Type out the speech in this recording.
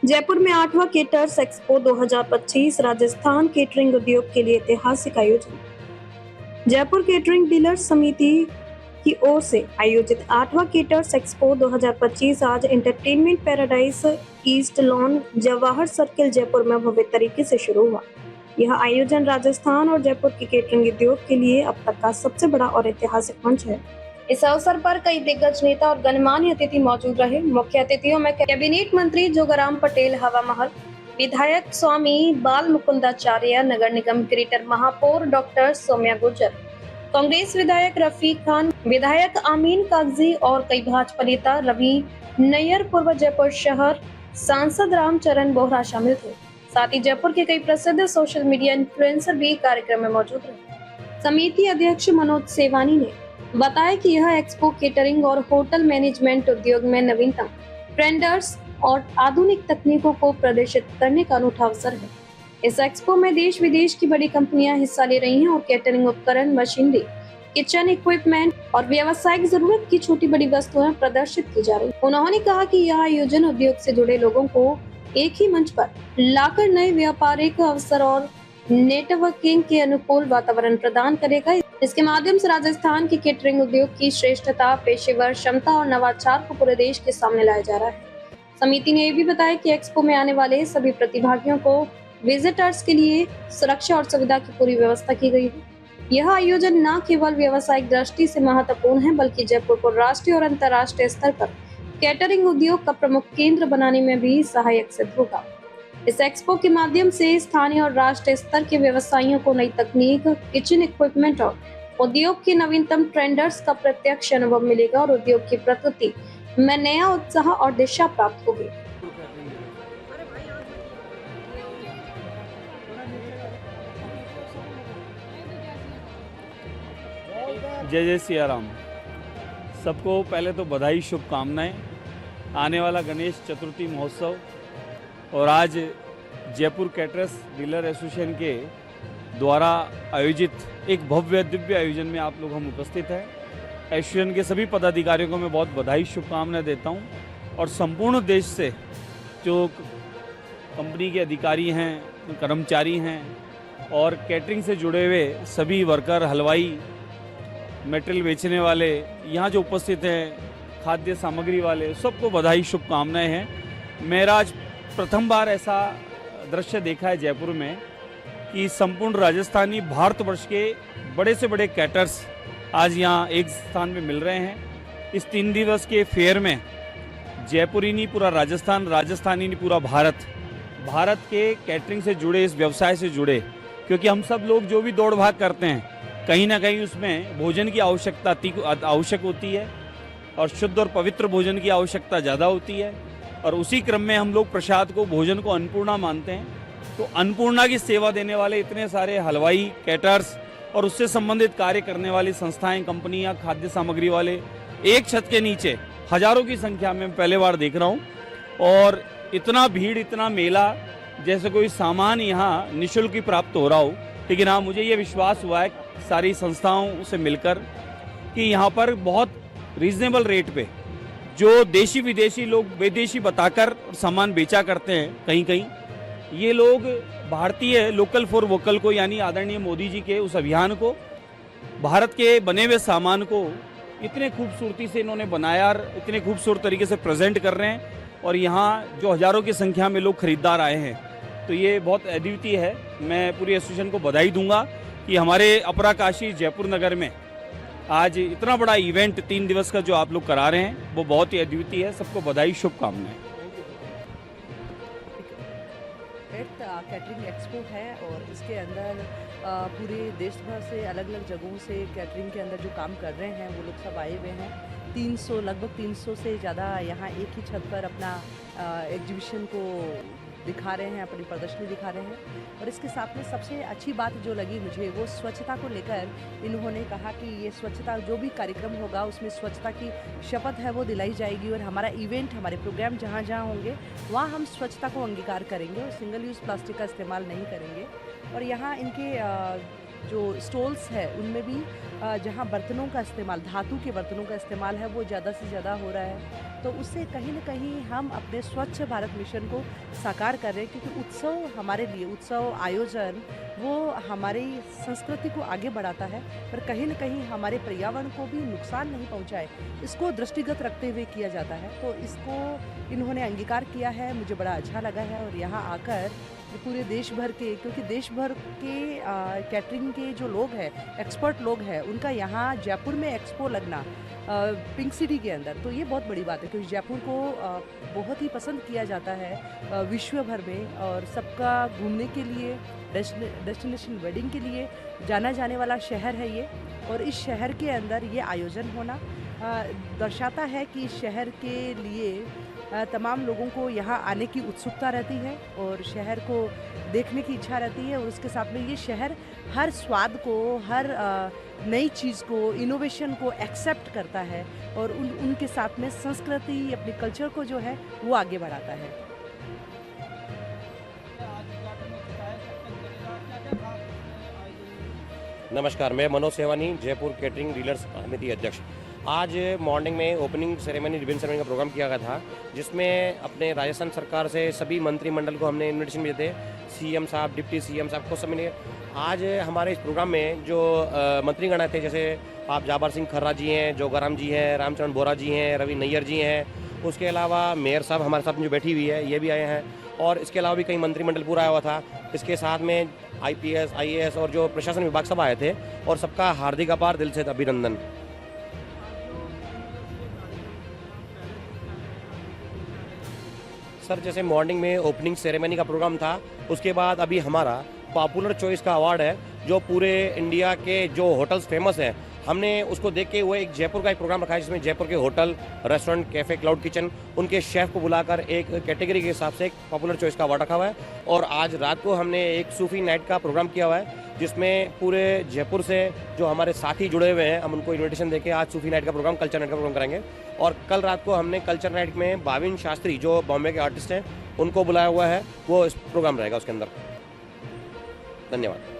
जयपुर में 8वां caters expo 2025 Rajasthan catering उद्योग के लिए ऐतिहासिक आयोजन। जयपुर केटरिंग डीलर्स समिति की ओर से आयोजित 8वां केटर्स एक्सपो 2025 आज entertainment paradise east lawn Jawahar circle Jaipur में भव्य तरीके से शुरू हुआ। यह आयोजन राजस्थान और जयपुर के केटरिंग उद्योग के लिए अब तक का सबसे बड़ा और ऐतिहासिक मंच है। इस अवसर पर कई दिग्गज नेता और गणमान्य अतिथि मौजूद रहे। मुख्य अतिथियों में कैबिनेट मंत्री जोगाराम पटेल हवा महल, विधायक स्वामी बाल मुकुंदाचार्य, नगर निगम ग्रेटर महापौर डॉक्टर सौम्या गुर्जर, कांग्रेस विधायक रफीक खान, विधायक आमीन कागजी और कई भाजपा नेता रवि नैयर, पूर्व जयपुर शहर सांसद रामचरण बोहरा शामिल थे। साथ ही जयपुर के कई प्रसिद्ध सोशल मीडिया इन्फ्लुएंसर भी कार्यक्रम में मौजूद रहे। समिति अध्यक्ष मनोज सेवानी ने बताया कि यह एक्सपो केटरिंग और होटल मैनेजमेंट उद्योग में नवीनतम ट्रेंडर्स और आधुनिक तकनीकों को प्रदर्शित करने का अनूठा अवसर है। इस एक्सपो में देश विदेश की बड़ी कंपनियां हिस्सा ले रही हैं और केटरिंग उपकरण, मशीनरी, किचन इक्विपमेंट और व्यावसायिक जरूरत की छोटी बड़ी वस्तुएं प्रदर्शित की जा रही। उन्होंने कहा कि यह आयोजन उद्योग से जुड़े लोगों को एक ही मंच पर लाकर नए व्यापारिक अवसर और नेटवर्किंग के अनुकूल वातावरण प्रदान करेगा। इसके माध्यम से राजस्थान के केटरिंग उद्योग की श्रेष्ठता, पेशेवर क्षमता और नवाचार को पूरे देश के सामने लाया जा रहा है। समिति ने यह भी बताया कि एक्सपो में आने वाले सभी प्रतिभागियों को विजिटर्स के लिए सुरक्षा और सुविधा की पूरी व्यवस्था की गई है। यह आयोजन न केवल व्यावसायिक दृष्टि से महत्वपूर्ण है, बल्कि जयपुर को राष्ट्रीय और अंतर्राष्ट्रीय स्तर पर केटरिंग उद्योग का प्रमुख केंद्र बनाने में भी सहायक सिद्ध होगा। इस एक्सपो के माध्यम से स्थानीय और राष्ट्रीय स्तर के व्यवसायियों को नई तकनीक, किचन इक्विपमेंट और उद्योग के नवीनतम ट्रेंडर्स का प्रत्यक्ष अनुभव मिलेगा और उद्योग की प्रगति में नया उत्साह और दिशा प्राप्त होगी। जय जय सिया राम। सबको पहले तो बधाई, शुभकामनाएं। आने वाला गणेश चतुर्थी महोत्सव और आज जयपुर कैटरर्स डीलर एसोसिएशन के द्वारा आयोजित एक भव्य दिव्य आयोजन में आप लोग हम उपस्थित हैं। एसोसिएशन के सभी पदाधिकारियों को मैं बहुत बधाई, शुभकामनाएं देता हूं और संपूर्ण देश से जो कंपनी के अधिकारी हैं, कर्मचारी हैं और कैटरिंग से जुड़े हुए सभी वर्कर, हलवाई, मटेरियल बेचने वाले यहाँ जो उपस्थित हैं, खाद्य सामग्री वाले, सबको बधाई, शुभकामनाएं हैं। मेरा आज प्रथम बार ऐसा दृश्य देखा है जयपुर में कि संपूर्ण राजस्थानी भारतवर्ष के बड़े से बड़े कैटर्स आज यहाँ एक स्थान में मिल रहे हैं। इस 3 दिवस के फेयर में जयपुर ही नहीं, पूरा राजस्थान, राजस्थान ही नहीं, पूरा भारत के कैटरिंग से जुड़े, इस व्यवसाय से जुड़े, क्योंकि हम सब लोग जो भी दौड़ भाग करते हैं कहीं ना कहीं उसमें भोजन की आवश्यक होती है और शुद्ध और पवित्र भोजन की आवश्यकता ज़्यादा होती है और उसी क्रम में हम लोग प्रसाद को, भोजन को अन्नपूर्णा मानते हैं। तो अन्नपूर्णा की सेवा देने वाले इतने सारे हलवाई, कैटर्स और उससे संबंधित कार्य करने वाली संस्थाएं, कंपनियां, खाद्य सामग्री वाले एक छत के नीचे हजारों की संख्या में पहले बार देख रहा हूं और इतना भीड़, इतना मेला, जैसे कोई सामान यहाँ निःशुल्क ही प्राप्त हो रहा हो। लेकिन हाँ, मुझे ये विश्वास हुआ है सारी संस्थाओं से मिलकर कि यहाँ पर बहुत रीजनेबल रेट पे जो देशी विदेशी लोग विदेशी बताकर सामान बेचा करते हैं, कहीं कहीं ये लोग भारतीय लोकल फॉर वोकल को, यानी आदरणीय मोदी जी के उस अभियान को, भारत के बने हुए सामान को इतने खूबसूरती से इन्होंने बनाया और इतने खूबसूरत तरीके से प्रेजेंट कर रहे हैं और यहाँ जो हजारों की संख्या में लोग खरीदार आए हैं, तो ये बहुत अद्वितीय है। मैं पूरी एसोसिएशन को बधाई दूंगा कि हमारे अपराकाशी जयपुर नगर में आज इतना बड़ा इवेंट 3 दिवस का जो आप लोग करा रहे हैं वो बहुत ही अद्वितीय है। सबको बधाई, शुभकामनाएं। कैटरिंग एक्सपो है और इसके अंदर पूरे देश भर से अलग अलग जगहों से कैटरिंग के अंदर जो काम कर रहे हैं वो लोग सब आए हुए हैं। 300 लगभग 300 से ज़्यादा यहाँ एक ही छत पर अपना एग्जीबिशन को दिखा रहे हैं, अपनी प्रदर्शनी दिखा रहे हैं। और इसके साथ में सबसे अच्छी बात जो लगी मुझे वो स्वच्छता को लेकर इन्होंने कहा कि ये स्वच्छता, जो भी कार्यक्रम होगा उसमें स्वच्छता की शपथ है वो दिलाई जाएगी और हमारा इवेंट, हमारे प्रोग्राम जहाँ जहाँ होंगे वहाँ हम स्वच्छता को अंगीकार करेंगे और सिंगल यूज़ प्लास्टिक का इस्तेमाल नहीं करेंगे। और यहाँ इनके जो स्टॉल्स है उनमें भी जहाँ बर्तनों का इस्तेमाल, धातु के बर्तनों का इस्तेमाल है वो ज़्यादा से ज़्यादा हो रहा है। तो उससे कहीं न कहीं हम अपने स्वच्छ भारत मिशन को साकार कर रहे हैं, क्योंकि उत्सव हमारे लिए, उत्सव आयोजन वो हमारी संस्कृति को आगे बढ़ाता है, पर कहीं न कहीं हमारे पर्यावरण को भी नुकसान नहीं पहुँचाए, इसको दृष्टिगत रखते हुए किया जाता है। तो इसको इन्होंने अंगीकार किया है, मुझे बड़ा अच्छा लगा है। और यहाँ आकर पूरे देश भर के, क्योंकि देश भर के कैटरिंग के जो लोग हैं, एक्सपर्ट लोग हैं, उनका यहाँ जयपुर में एक्सपो लगना पिंक सिटी के अंदर, तो ये बहुत बड़ी बात है, क्योंकि जयपुर को बहुत ही पसंद किया जाता है विश्व भर में, और सबका घूमने के लिए, डेस्टिनेशन वेडिंग के लिए जाना जाने वाला शहर है ये। और इस शहर के अंदर ये आयोजन होना दर्शाता है कि इस शहर के लिए तमाम लोगों को यहाँ आने की उत्सुकता रहती है और शहर को देखने की इच्छा रहती है। और उसके साथ में ये शहर हर स्वाद को, हर नई चीज़ को, इनोवेशन को एक्सेप्ट करता है, और उनके साथ में संस्कृति, अपने कल्चर को जो है वो आगे बढ़ाता है। नमस्कार, मैं मनोज सेवानी, जयपुर कैटरिंग डीलर्स समिति अध्यक्ष। आज मॉर्निंग में ओपनिंग सेरेमनी, रिबन सेरेमनी का प्रोग्राम किया गया था, जिसमें अपने राजस्थान सरकार से सभी मंत्रिमंडल को हमने इन्विटेशन दिए थे, सीएम साहब, डिप्टी सीएम साहब को सब मिले। आज हमारे इस प्रोग्राम में जो मंत्रीगण आए थे, जैसे आप जाबार सिंह खर्रा जी हैं, जोगाराम जी हैं, रामचरण बोरा जी हैं, रवि नैयर जी हैं, उसके अलावा मेयर साहब हमारे साथ जो बैठी हुई है ये भी आए हैं, और इसके अलावा भी कई मंत्रिमंडल पूरा आया हुआ था। इसके साथ में IPS, IAS और जो प्रशासन विभाग सब आए थे, और सबका हार्दिक अपार दिल से अभिनंदन। सर, जैसे मॉर्निंग में ओपनिंग सेरेमनी का प्रोग्राम था, उसके बाद अभी हमारा पॉपुलर चॉइस का अवार्ड है, जो पूरे इंडिया के जो होटल्स फेमस हैं, हमने उसको देख के वो एक जयपुर का एक प्रोग्राम रखा है, जिसमें जयपुर के hotel, restaurant, cafe, cloud kitchen, उनके शेफ़ को बुलाकर एक कैटेगरी के हिसाब से एक पॉपुलर चॉइस का अवार्ड रखा हुआ है। और आज रात को हमने एक सूफी नाइट का प्रोग्राम किया हुआ है, जिसमें पूरे जयपुर से जो हमारे साथी जुड़े हुए हैं, हम उनको इन्विटेशन देके आज सूफी नाइट का प्रोग्राम, कल्चर नाइट का प्रोग्राम करेंगे। और कल रात को हमने कल्चर नाइट में भाविन शास्त्री, जो बॉम्बे के आर्टिस्ट हैं, उनको बुलाया हुआ है, वो इस प्रोग्राम रहेगा उसके अंदर। धन्यवाद।